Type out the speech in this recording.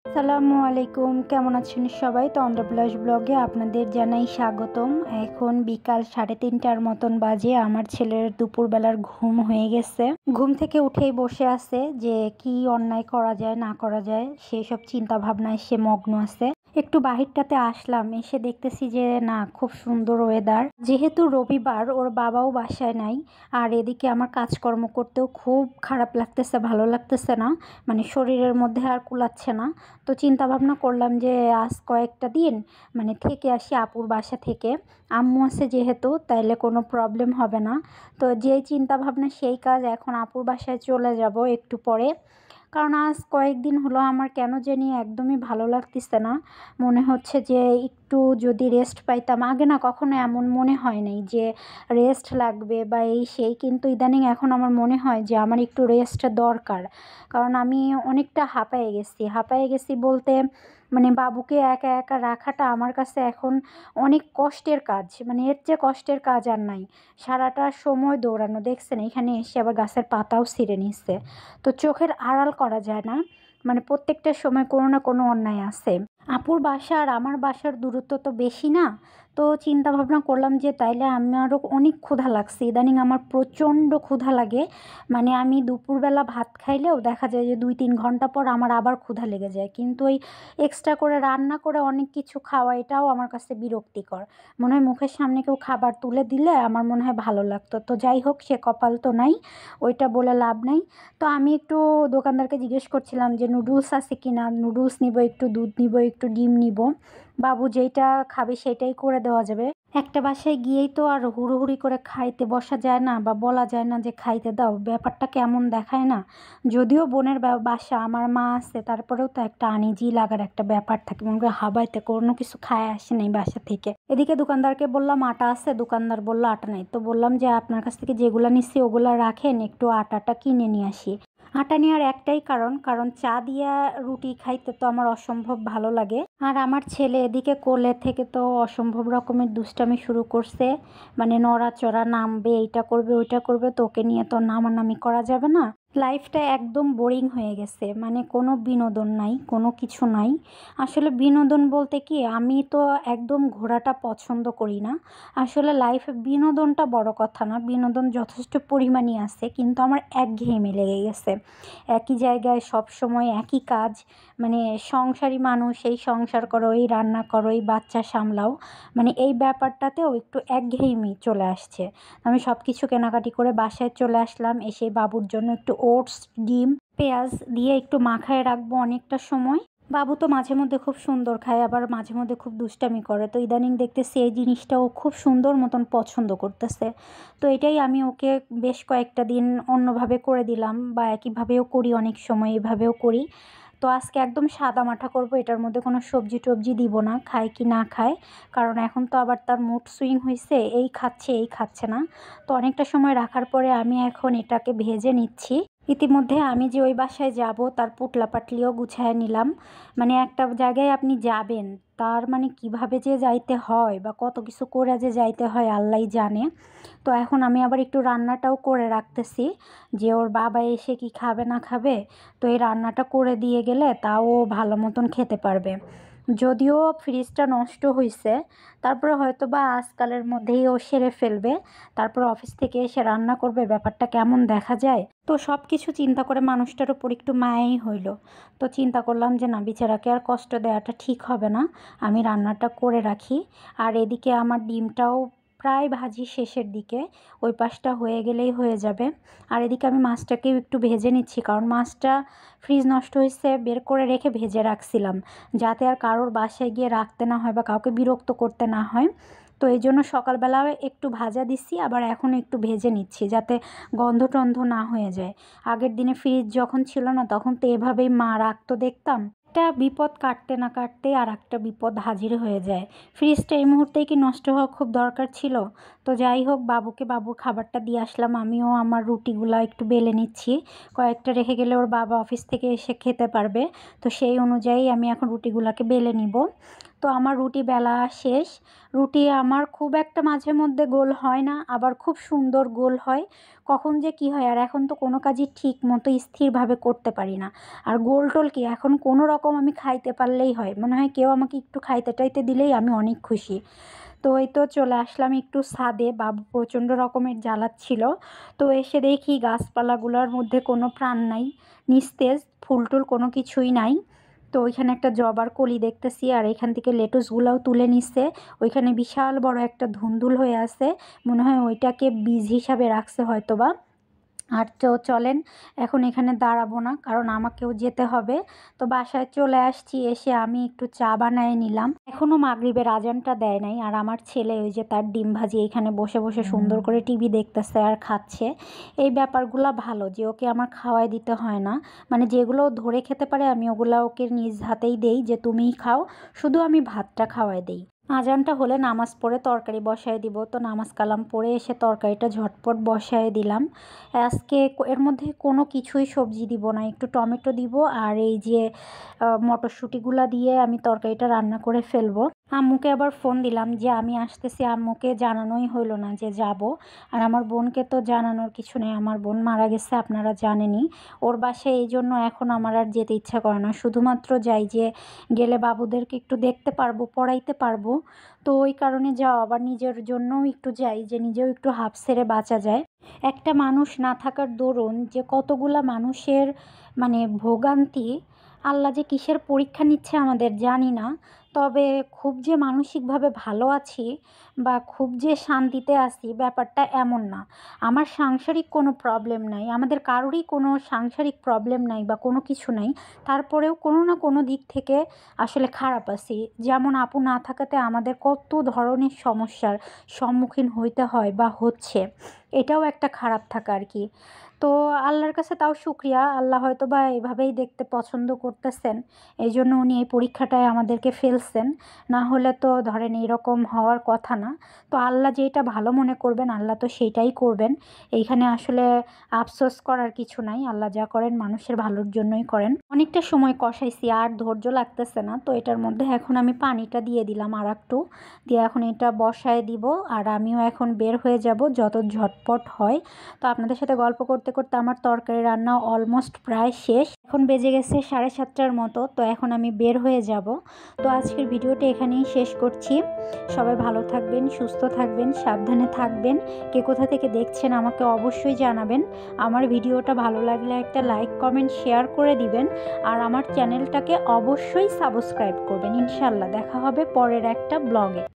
আসসালামু আলাইকুম, কেমন আছেন সবাই? তন্দ্রা প্লাস ব্লগে আপনাদের জানাই স্বাগতম। এখন বিকাল 3:30টার মতন বাজে। আমার ছেলের দুপুরবেলার ঘুম হয়ে গেছে। ঘুম থেকে উঠেই বসে আছে যে কি অন্যায় করা যায় না করা যায় সেই সব চিন্তা ভাবনায় সে মগ্ন আছে। একটু বাহিরটাতে আসলাম, এসে দেখতেছি যে না, খুব সুন্দর ওয়েদার। যেহেতু রবিবার, ওর বাবাও বাসায় নাই। আর এদিকে আমার কাজকর্ম করতেও খুব খারাপ লাগতেছে, ভালো লাগতেছে না, মানে শরীরের মধ্যে আর কুলাচ্ছে না। তো চিন্তা ভাবনা করলাম যে আজ কয়েকটা দিন মানে থেকে আসি আপুর বাসা থেকে। আম্মু আছে যেহেতু, তাইলে কোনো প্রবলেম হবে না। তো যেই চিন্তা ভাবনা সেই কাজ, এখন আপুর বাসায় চলে যাব একটু পরে। কারণ আজ কয়েকদিন হলো আমার কেন জানি একদমই ভালো লাগতেছে না। মনে হচ্ছে যে একটু যদি রেস্ট পাইতাম। আগে না কখনো এমন মনে হয় নাই যে রেস্ট লাগবে বা এই সেই, কিন্তু ইদানিং এখন আমার মনে হয় যে আমার একটু রেস্ট দরকার। কারণ আমি অনেকটা হাঁপায়ে গেছি বলতে, মানে বাবুকে একা একা রাখাটা আমার কাছে এখন অনেক কষ্টের কাজ। মানে এর চেয়ে কষ্টের কাজ আর নাই। সারাটা সময় দৌড়ানো, দেখছেন এখানে এসে আবার গাছের পাতাও ছিঁড়ে নিচ্ছে। তো চোখের আড়াল করা যায় না, মানে প্রত্যেকটা সময় কোনো না কোনো অন্যায় আছে। আপুর বাসা আর আমার বাসার দূরত্ব তো বেশি না। তো চিন্তা ভাবনা করলাম যে তাইলে আমারও অনেক ক্ষুধা লাগছে, ইদানিং আমার প্রচণ্ড ক্ষুধা লাগে। মানে আমি দুপুরবেলা ভাত খাইলেও দেখা যায় যে 2-3 ঘন্টা পর আমার আবার ক্ষুধা লেগে যায়। কিন্তু ওই এক্সট্রা করে রান্না করে অনেক কিছু খাওয়া, এটাও আমার কাছে বিরক্তিকর। মনে হয় মুখের সামনে কেউ খাবার তুলে দিলে আমার মনে হয় ভালো লাগতো। তো যাই হোক, সে কপাল তো নাই, ওইটা বলে লাভ নাই। তো আমি একটু দোকানদারকে জিজ্ঞেস করছিলাম যে নুডলস আছে কিনা, নুডলস নিব, একটু দুধ নিব, একটু ডিম নিব। বাবু যেইটা খাবে সেটাই করে দেওয়া যাবে। একটা বাসায় গিয়েই তো আর হুড়োহুড়ি করে খাইতে বসা যায় না, বা বলা যায় না যে খাইতে দাও, ব্যাপারটা কেমন দেখায় না। যদিও বোনের বাসা, আমার মা আছে, তারপরেও তো একটা আনিজি লাগার একটা ব্যাপার থাকে। মনে করি হাবাইতে কোনো কিছু খায় আসে নাই বাসা থেকে। এদিকে দোকানদারকে বললাম আটা আছে, দোকানদার বললো আটা নাই। তো বললাম যে আপনার কাছ থেকে যেগুলা নিচ্ছি ওগুলা রাখেন, একটু আটাটা কিনে নিয়ে আসি। আটা নেওয়ার একটাই কারণ, কারণ চা দিয়া রুটি খাইতে তো আমার অসম্ভব ভালো লাগে। আর আমার ছেলে এদিকে কোলে থেকে তো অসম্ভব রকমের দুষ্টামি শুরু করছে। মানে নড়াচড়া, নামবে, এইটা করবে ওইটা করবে, তো ওকে নিয়ে তো নামানামি করা যাবে না। লাইফটা একদম বোরিং হয়ে গেছে, মানে কোনো বিনোদন নাই, কোনো কিছু নাই। আসলে বিনোদন বলতে কি, আমি তো একদম ঘোরাটা পছন্দ করি না। আসলে লাইফে বিনোদনটা বড় কথা না, বিনোদন যথেষ্ট পরিমাণই আছে, কিন্তু আমার একঘেয়েমি লেগে গেছে। একই জায়গায় সব সময় একই কাজ। মানে সংসারী মানুষ, এই সংসার করো, এই রান্না করো, এই বাচ্চা সামলাও, মানে এই ব্যাপারটাতেও একটু একঘেয়েমি চলে আসছে। আমি সব কিছু কেনাকাটি করে বাসায় চলে আসলাম। এসে বাবুর জন্য একটু ওটস, ডিম, পেঁয়াজ দিয়ে একটু মাখায় রাখবো অনেকটা সময়। বাবু তো মাঝে মধ্যে খুব সুন্দর খায়, আবার মাঝে মধ্যে খুব দুষ্টামি করে। তো ইদানিং দেখতেছি এই জিনিসটা ও খুব সুন্দর মতন পছন্দ করতেছে। তো এটাই আমি ওকে বেশ কয়েকটা দিন অন্যভাবে করে দিলাম, বা একইভাবেও করি, অনেক সময় এভাবেও করি। তো আজকে একদম সাদা মাঠা করব, এটার মধ্যে কোনো সবজি টবজি দিব না, খায় কি না খায়। কারণ এখন তো আবার তার মুড সুইং হয়েছে, এই খাচ্ছে এই খাচ্ছে না। তো অনেকটা সময় রাখার পরে আমি এখন এটাকে ভেজে নিচ্ছি। ইতিমধ্যে আমি যে ওই বাসায় যাব তার পুটলা পাটলিও গুছায় নিলাম। মানে একটা জায়গায় আপনি যাবেন, তার মানে কিভাবে যে যাইতে হয় বা কত কিছু করে যে যাইতে হয় আল্লাহই জানে। তো এখন আমি আবার একটু রান্নাটাও করে রাখতেছি, যে ওর বাবা এসে কি খাবে না খাবে। তো এই রান্নাটা করে দিয়ে গেলে তাও ও ভালো মতন খেতে পারবে। যদিও ফ্রিজটা নষ্ট হয়েছে, তারপরে হয়তো বা আজকালের মধ্যেই ও সেরে ফেলবে। তারপর অফিস থেকে এসে রান্না করবে, ব্যাপারটা কেমন দেখা যায়। তো সব কিছু চিন্তা করে মানুষটার উপর একটু মায়াই হইল। তো চিন্তা করলাম যে না, বিচারাকে আর কষ্ট দেওয়াটা ঠিক হবে না, আমি রান্নাটা করে রাখি। আর এদিকে আমার ডিমটাও প্রায় ভাজি শেষের দিকে, ওই পাশটা হয়ে গেলেই হয়ে যাবে। আর এদিকে আমি মাছটাকেও একটু ভেজে নিচ্ছি, কারণ মাছটা ফ্রিজ নষ্ট হয়েছে, বের করে রেখে ভেজে রাখছিলাম, যাতে আর কারোর বাসায় গিয়ে রাখতে না হয় বা কাউকে বিরক্ত করতে না হয়। তো এই জন্য সকালবেলাও একটু ভাজা দিচ্ছি, আবার এখন একটু ভেজে নিচ্ছি, যাতে গন্ধ টন্ধ না হয়ে যায়। আগের দিনে ফ্রিজ যখন ছিল না, তখন তো এভাবেই মা রাখতো দেখতাম। একটা বিপদ কাটতে না কাটতে আর একটা বিপদ হাজির হয়ে যায়। ফ্রিজটা এই মুহূর্তেই কি নষ্ট হওয়া খুব দরকার ছিল? তো যাই হোক, বাবুকে বাবুর খাবারটা দিয়ে আসলাম, আমিও আমার রুটিগুলা একটু বেলে নিচ্ছি। কয়েকটা রেখে গেলে ওর বাবা অফিস থেকে এসে খেতে পারবে। তো সেই অনুযায়ী আমি এখন রুটিগুলাকে বেলে নিব। তো আমার রুটি বেলা শেষ। রুটি আমার খুব একটা মাঝে মধ্যে গোল হয় না, আবার খুব সুন্দর গোল হয়। কখন যে কি হয়, আর এখন তো কোনো কাজই ঠিক মতো স্থিরভাবে করতে পারি না। আর গোল টোল কি, এখন কোনো রকম আমি খাইতে পারলেই হয়, মনে হয় কেউ আমাকে একটু খাইতে টাইতে দিলেই আমি অনেক খুশি। তো এই তো চলে আসলাম একটু ছাদে, বাবু প্রচণ্ড রকমের জ্বালাচ্ছিল। তো এসে দেখি গাছপালাগুলোর মধ্যে কোনো প্রাণ নাই, নিস্তেজ, ফুল টুল কোনো কিছুই নাই। তো ওইখানে একটা জবার কলি দেখতেছি, আর এখান থেকে লেটুসগুলাও তুলে নিচ্ছে। ওইখানে বিশাল বড় একটা ধুন্দুল হয়ে আছে, মনে হয় ওইটাকে বীজ হিসাবে রাখছে হয়তোবা। আর তো চলেন, এখন এখানে দাঁড়াবো না, কারণ আমাকেও যেতে হবে। তো বাসায় চলে আসছি, এসে আমি একটু চা বানায় নিলাম। এখনও মাগরিবের আজানটা দেয় নাই, আর আমার ছেলে ওই যে তার ডিম ভাজি এখানে বসে বসে সুন্দর করে টিভি দেখতেছে আর খাচ্ছে। এই ব্যাপারগুলো ভালো যে ওকে আমার খাওয়াই দিতে হয় না, মানে যেগুলো ও ধরে খেতে পারে আমি ওগুলো ওকে নিজ হাতেই দেই, যে তুমিই খাও, শুধু আমি ভাতটা খাওয়াই দেই। আজানটা হলে নামাজ পড়ে তরকারি বসায় দিব। তো নামাজ কালাম পড়ে এসে তরকারিটা ঝটপট বসায় দিলাম। আজকে এর মধ্যে কোনো কিছুই সবজি দিব না, একটু টমেটো দিব, আর এই যে মটরশুঁটিগুলা দিয়ে আমি তরকারিটা রান্না করে ফেলবো। আম্মুকে আবার ফোন দিলাম যে আমি আসতেছি, আম্মুকে জানানোই হইলো না যে যাব। আর আমার বোনকে তো জানানোর কিছু নেই, আমার বোন মারা গেছে আপনারা জানেনই। ওর বাসায় এই জন্য এখন আমার আর যেতে ইচ্ছা করে না, শুধুমাত্র যাই যে গেলে বাবুদেরকে একটু দেখতে পারবো, পড়াইতে পারবো। তো ওই কারণে যাওয়া, আবার নিজের জন্যও একটু যাই যে নিজেও একটু হাঁফ ছেড়ে বাঁচা যায়। একটা মানুষ না থাকার দরুন যে কতগুলা মানুষের মানে ভোগান্তি, আল্লাহ যে কিসের পরীক্ষা নিচ্ছে আমাদের জানি না। তবে খুব যে মানসিকভাবে ভালো আছি বা খুব যে শান্তিতে আছি, ব্যাপারটা এমন না। আমার সাংসারিক কোনো প্রবলেম নাই, আমাদের কারোরই কোনো সাংসারিক প্রবলেম নাই বা কোনো কিছু নাই। তারপরেও কোনো না কোনো দিক থেকে আসলে খারাপ আছি। যেমন আপু না থাকাতে আমাদের কত ধরনের সমস্যার সম্মুখীন হইতে হয় বা হচ্ছে, এটাও একটা খারাপ থাকা আর কি। তো আল্লাহর কাছে তাও শুক্রিয়া, আল্লাহ হয়তো বা এভাবেই দেখতে পছন্দ করতেছেন, এই জন্য উনি এই পরীক্ষাটায় আমাদেরকে ফেলছেন। না হলে তো ধরেন এরকম হওয়ার কথা না। তো আল্লাহ যেটা ভালো মনে করবেন আল্লাহ তো সেইটাই করবেন। এইখানে আসলে আফসোস করার কিছু নাই, আল্লাহ যা করেন মানুষের ভালোর জন্যই করেন। অনেকটা সময় কষাইছি, আর ধৈর্য লাগতেছে না, তো এটার মধ্যে এখন আমি পানিটা দিয়ে দিলাম আর একটু, দিয়ে এখন এটা বসায় দিব। আর আমিও এখন বের হয়ে যাব যত ঝটপট হয়। তো আপনাদের সাথে গল্প করতে করতে আমার তরকারি রান্না অলমোস্ট প্রায় শেষ, এখন বেজে গেছে 7:30টার মতো। তো এখন আমি বের হয়ে যাব। তো আজকের ভিডিওটা এখানেই শেষ করছি। সবাই ভালো থাকবেন, সুস্থ থাকবেন, সাবধানে থাকবেন। কে কোথা থেকে দেখছেন আমাকে অবশ্যই জানাবেন। আমার ভিডিওটা ভালো লাগলে একটা লাইক কমেন্ট শেয়ার করে দিবেন, আর আমার চ্যানেলটাকে অবশ্যই সাবস্ক্রাইব করবেন। ইনশাল্লাহ দেখা হবে পরের একটা ব্লগে।